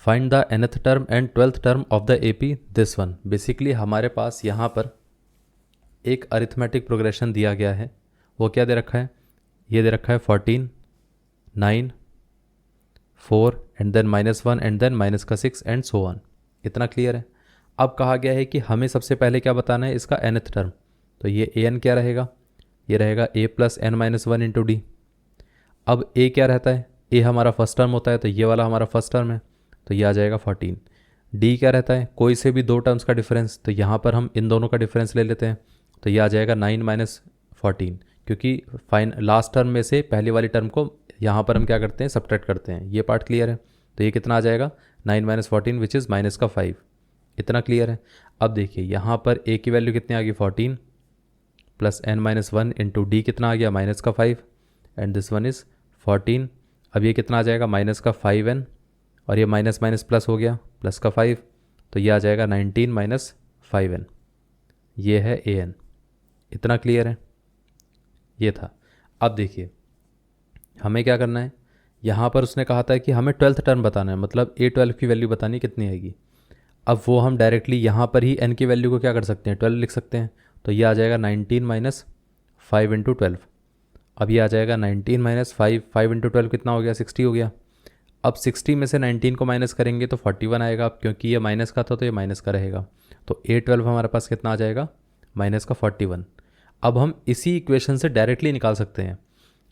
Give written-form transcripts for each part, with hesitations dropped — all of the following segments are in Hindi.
Find the nth term and 12th term of the AP this one. Basically हमारे पास यहाँ पर एक अरिथमेटिक प्रोग्रेशन दिया गया है। वो क्या दे रखा है? ये दे रखा है 14, 9, 4 and then -1 and then minus का 6 एंड सो ऑन। इतना क्लियर है। अब कहा गया है कि हमें सबसे पहले क्या बताना है? इसका nth टर्म। तो ये an क्या रहेगा? ये रहेगा a + n-1 इंटू डी। अब a क्या रहता है? a हमारा फर्स्ट टर्म होता है, तो ये वाला हमारा फर्स्ट टर्म है, तो ये आ जाएगा 14। d क्या रहता है? कोई से भी दो टर्म्स का डिफरेंस, तो यहाँ पर हम इन दोनों का डिफरेंस ले लेते हैं, तो ये आ जाएगा 9 - 14, क्योंकि लास्ट टर्म में से पहली वाली टर्म को यहाँ पर हम क्या करते हैं? सब्ट्रैक्ट करते हैं। ये पार्ट क्लियर है। तो ये कितना आ जाएगा? 9 - 14 विच इज़ -5। इतना क्लियर है। अब देखिए यहाँ पर a की वैल्यू कितनी आ गई? 14 + n-1 इंटू डी कितना आ गया? -5 एंड दिस वन इज़ 14। अब ये कितना आ जाएगा? -5n और ये माइनस माइनस प्लस हो गया, +5, तो ये आ जाएगा 19 - 5n। ये है an। इतना क्लियर है। ये था। अब देखिए हमें क्या करना है? यहाँ पर उसने कहा था कि हमें 12th टर्म बताना है, मतलब a12 की वैल्यू बतानी कितनी आएगी। अब वो हम डायरेक्टली यहाँ पर ही n की वैल्यू को क्या कर सकते हैं? 12 लिख सकते हैं। तो ये आ जाएगा 19 - 5 इंटू 12। अब ये आ जाएगा 19 - 5 इंटू 12 कितना हो गया? 60 हो गया। अब 60 में से 19 को माइनस करेंगे तो 41 आएगा। अब क्योंकि ये माइनस का था तो ये माइनस का रहेगा, तो a12 हमारे पास कितना आ जाएगा? -41। अब हम इसी इक्वेशन से डायरेक्टली निकाल सकते हैं,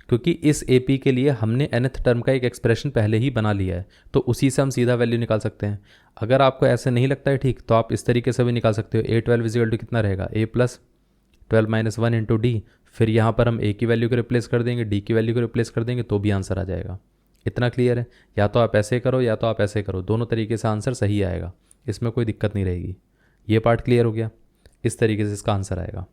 क्योंकि इस AP के लिए हमने nth टर्म का एक एक्सप्रेशन पहले ही बना लिया है, तो उसी से हम सीधा वैल्यू निकाल सकते हैं। अगर आपको ऐसे नहीं लगता है ठीक, तो आप इस तरीके से भी निकाल सकते हो। a12 इजिकल टू कितना रहेगा? a + 12 - 1 into D. फिर यहाँ पर हम a की वैल्यू को रिप्लेस कर देंगे, d की वैल्यू को रिप्लेस कर देंगे, तो भी आंसर आ जाएगा। इतना क्लियर है। या तो आप ऐसे करो या तो आप ऐसे करो, दोनों तरीके से आंसर सही आएगा, इसमें कोई दिक्कत नहीं रहेगी। ये पार्ट क्लियर हो गया। इस तरीके से इसका आंसर आएगा।